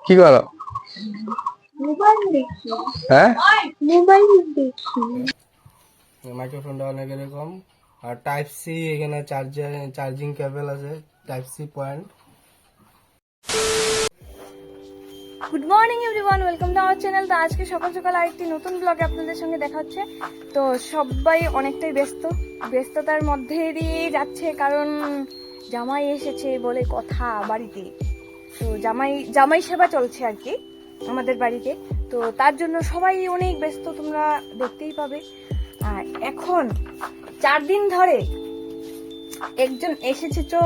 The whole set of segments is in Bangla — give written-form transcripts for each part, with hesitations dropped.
কি করো? মোবাইল দেখছি। হ্যাঁ, মোবাইল দেখছি। মাইক্রোফোনটা অনেক এরকম। আর টাইপ সি, এখানে চার্জিং কেবল আছে, type C point. Good morning everyone, welcome to our channel. তো আজকে সকাল সকাল আরেকটি নতুন ব্লগে আপনাদের সঙ্গে দেখা হচ্ছে। তো সবাই অনেকটাই ব্যস্ততার মধ্যে দিয়ে যাচ্ছে, কারণ জামাই এসেছে বলে কথা বাড়িতে। তো জামাই সেবা চলছে আর কি আমাদের বাড়িতে। তো তার জন্য সবাই অনেক ব্যস্ত, তোমরা দেখতেই পাবে। আর এখন 4 দিন ধরে একজন এসেছে, তো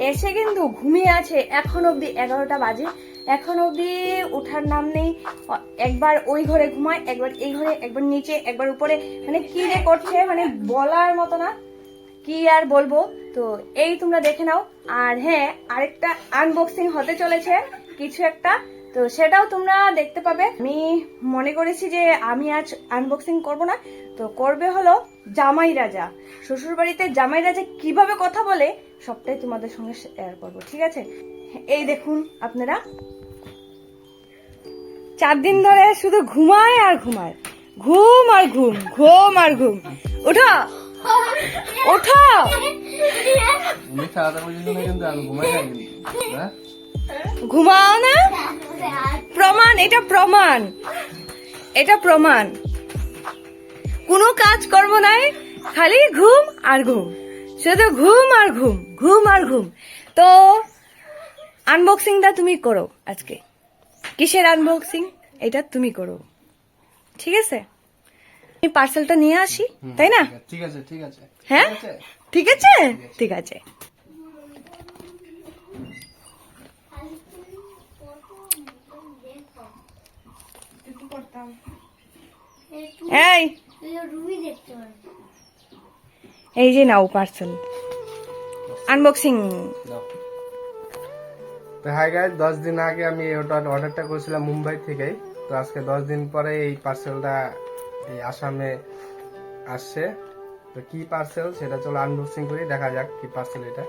এসে কিন্তু ঘুমিয়ে আছে এখন অবধি। 11টা বাজে, এখন অবধি ওঠার নাম নেই। একবার ওই ঘরে ঘুমায়, একবার এই ঘরে, একবার নিচে, একবার উপরে। মানে কি যে করছে, মানে বলার মতো না, কি আর বলবো। তো এই তোমরা দেখে নাও। আর হ্যাঁ, আরেকটা আনবক্সিং হতে চলেছে কিছু একটা, তো সেটাও তোমরা দেখতে পাবে। আমি মনে করেছি যে আমি আজ আনবক্সিং করব না, তো করবে হলো জামাই রাজা। শ্বশুর বাড়িতে জামাই রাজা কিভাবে কথা বলে সবটাই তোমাদের সঙ্গে শেয়ার করবো, ঠিক আছে? এই দেখুন আপনারা, 4 দিন ধরে শুধু ঘুমায় আর ঘুমায়, ঘুম আর ঘুম, ঘুম আর ঘুম। ওঠো ওঠো। ঘুমাও না, প্রমাণ, এটা প্রমাণ, এটা প্রমাণ। কোনো কাজ কর্ম নাই, খালি ঘুম আর ঘুম, শুধু ঘুম আর ঘুম, ঘুম আর ঘুম। তো আনবক্সিংটা তুমি করো আজকে। কিসের আনবক্সিং? এটা তুমি করো, ঠিক আছে? আমি পার্সেলটা নিয়ে আসি, তাই না? ঠিক আছে, ঠিক আছে। হ্যাঁ, ঠিক আছে, ঠিক আছে। এই এই যে নাও পার্সেল আনবক্সিং। তো হাই গাইস, 10 দিন আগে আমি অর্ডারটা করেছিলাম মুম্বাই থেকে। তো আজকে 10 দিন পরে এই পার্সেলটা এই আসামে আসছে। তো কি পার্সেল সেটা চলো আনবক্সিং করি, দেখা যাক কি পার্সেল এটা।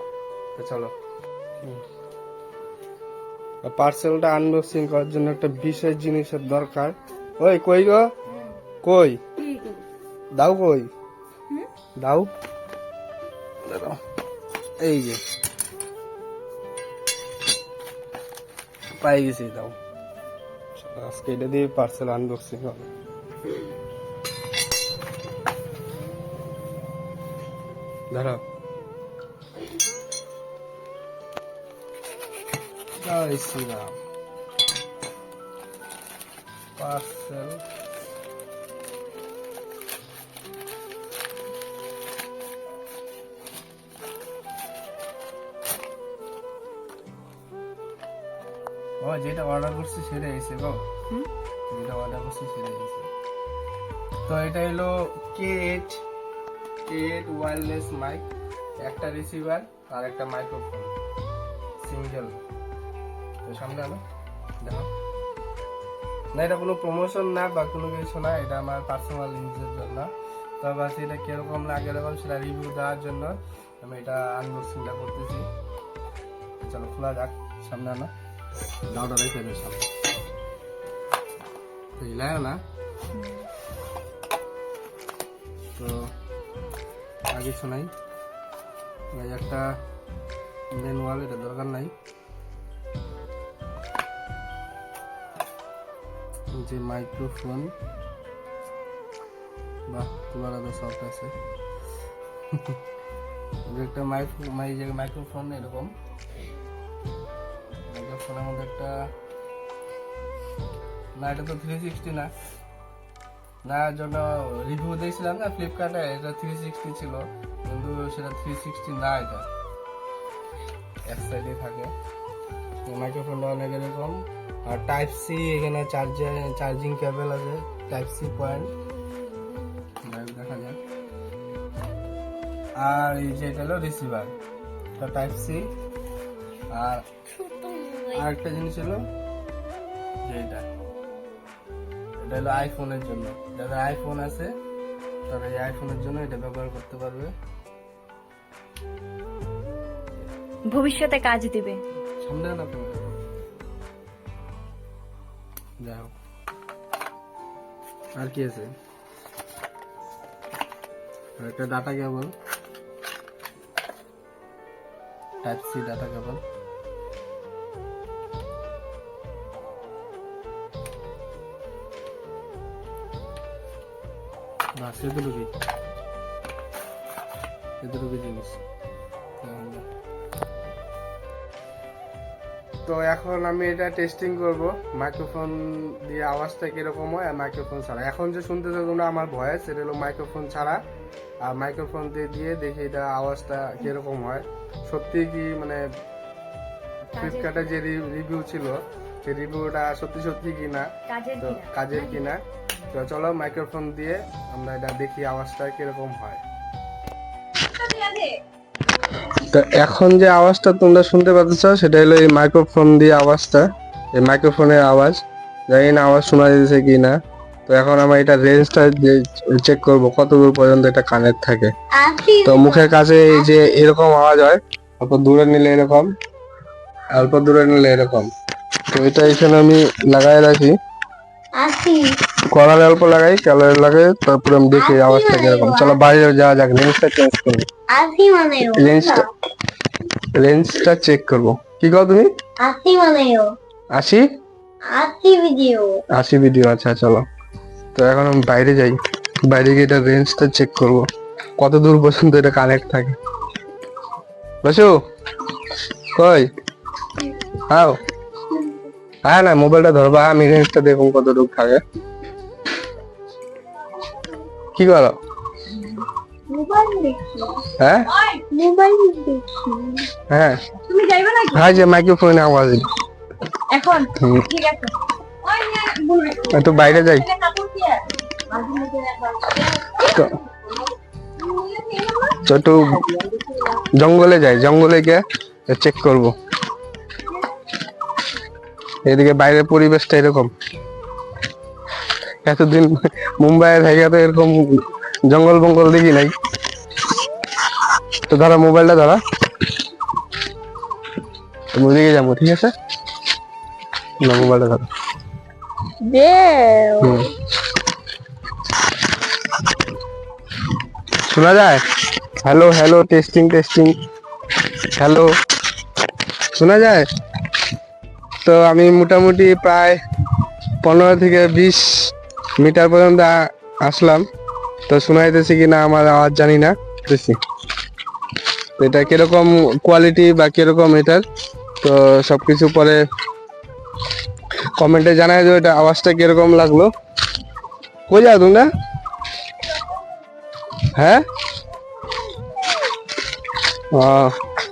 তো চলো, পার্সেলটা আনবক্সিং করার জন্য একটা বিশেষ জিনিসের দরকার। ওই কই গো, কই দাও, কই দাও, এই যে পাই গেছি, দাও। আজকে এটা দিয়ে পার্সেল আনবক্সিং হবে। দাঁড়াও, জয় শ্রীরাম। পার্সেল ও যেটা অর্ডার করছি সেটা এসে গো, যেটা অর্ডার করছি সেটা এসে। তো এটা হলো K8 ওয়্যারলেস মাইক, একটা রিসিভার আর একটা মাইক্রোফোন সিঙ্গেল। তো সামনে আনো, দেখো না, এটা কোনো প্রমোশন না বা কোনো কিছু না, এটা আমার পার্সোনাল ইউজের জন্য। তো বাস এটা কিরকম লাগে এরকম সেটা রিভিউ দেওয়ার জন্য আমি এটা আনবক্সিংটা করতেছি। চলো খোলা যাক, সামনে আনো, দাওটা রেখে দেবে সামনে, বুঝলে না? তো আগে শোনাই, একটা ম্যানুয়াল, এটা দরকার নাই। যে মাইক্রোফোন, বাহ তোমার আরো সফট আছে। একটা মাইক্রোফোন, এরকম মাইক্রোফোনের মধ্যে একটা, না এটা তো 360 না, না জন্য রিভিউ দিয়েছিলাম না ফ্লিপকার্টে, এটা 360 ছিল, কিন্তু সেটা 360 না, এটা এক সাইডে থাকে। মাইক্রোফোনটা অনেক এরকম। আর টাইপ সি, এখানে চার্জিং কেবল আছে, টাইপ সি পয়েন্ট, দেখা যায়। আর এই যে এটা হলো রিসিভার, টাইপ সি। আর আরেকটা জিনিস হলো যে এটা হলো আইফোনের জন্য, যাদের আইফোন আছে তারা এই আইফোনের জন্য এটা ব্যবহার করতে পারবে, ভবিষ্যতে কাজ দিবে। সামনে না যাই হোক, আর কি আছে? আর একটা data cable, type C data cable. বাস এতটুকু জিনিস। তো এখন আমি এটা টেস্টিং করব মাইক্রোফোন দিয়ে আওয়াজটা কিরকম হয় আর মাইক্রোফোন ছাড়া। এখন যে শুনতেছো তোমরা আমার ভয়েস, এটা হলো মাইক্রোফোন ছাড়া, আর মাইক্রোফোন দিয়ে দেখি এটা আওয়াজটা কিরকম হয়। সত্যি কি মানে ফ্লিপকার্টে যে রিভিউ ছিল সেই রিভিউটা সত্যি সত্যি কিনা, তো কাজের কিনা। তো চলো মাইক্রোফোন দিয়ে আমরা এটা দেখি আওয়াজটা কিরকম হয়। তো এখন যে আওয়াজটা তোমরা শুনতে পাচ্ছ সেটা হলো এই মাইক্রোফোন দিয়ে আওয়াজটা, এই মাইক্রোফোনের আওয়াজ। জানি না আওয়াজ শোনা যাচ্ছে কি না। তো এখন আমরা এটা রেঞ্জটা চেক করব কত দূর পর্যন্ত এটা কানেক্ট থাকে। তো মুখের কাছে এই যে এরকম আওয়াজ হয়, অল্প দূরে নিলে এরকম, অল্প দূরে নিলে এরকম। তো এটা এখানে আমি লাগাই রাখি, কলারে অল্প লাগাই, ক্যালারে লাগাই, তারপরে আমি দেখি আওয়াজটা কিরকম। চলো বাইরে যাওয়া যাক, রেঞ্জটা চেঞ্জ করবো, রেঞ্জটা চেক করবো। কি কও তুমি? 80 ভিডিও। আচ্ছা চলো, তো এখন আমি বাইরে যাই, বাইরে গিয়ে এটা রেঞ্জটা চেক করবো কত দূর পর্যন্ত এটা কানেক্ট থাকে। বসো কই হাও, হ্যাঁ না মোবাইলটা ধরবা, আমি রেঞ্জটা দেখুন কত দূর থাকে। কি করো? হ্যাঁ হ্যাঁ, তুমি যাইবা নাকি? হ্যাঁ যে মাইক্রোফোনে আওয়াজ এখন ঠিক আছে, একটু বাইরে যাই। তো একটু জঙ্গলে যাই, জঙ্গলে গিয়ে চেক করব। এদিকে বাইরের পরিবেশটা এরকম, এতদিন মুম্বাইয়ের জায়গা তো এরকম জঙ্গল বঙ্গল দেখি নাই। তো ধরো মোবাইলটা ধরা, ওদিকে যাবো, ঠিক আছে না? মোবাইলটা ধরো, শোনা যায়? Hello hello, testing testing, hello শোনা যায়? তো আমি মোটামুটি প্রায় 15 থেকে 20 মিটার পর্যন্ত আসলাম। তো শোনা যাইতেছে কিনা আমার আওয়াজ জানি না, বুঝছি। তো এটা কিরকম কোয়ালিটি বা কিরকম এটার, তো সবকিছু পরে কমেন্টে জানাই দেবো এটা আওয়াজটা কিরকম লাগলো। কই যাও তোমরা? হ্যাঁ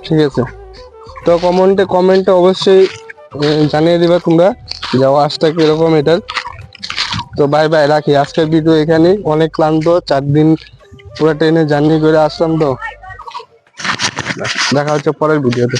ঠিক আছে, তো কমেন্টে অবশ্যই জানিয়ে দিবা তোমরা যে আওয়াজটা কিরকম এটার। তো বাই বাই, রাখি আজকের ভিডিও এখানে। অনেক ক্লান্ত, 4 দিন পুরো ট্রেনে জার্নি করে আসলাম, তো দেখা হচ্ছে পরের ভিডিওতে।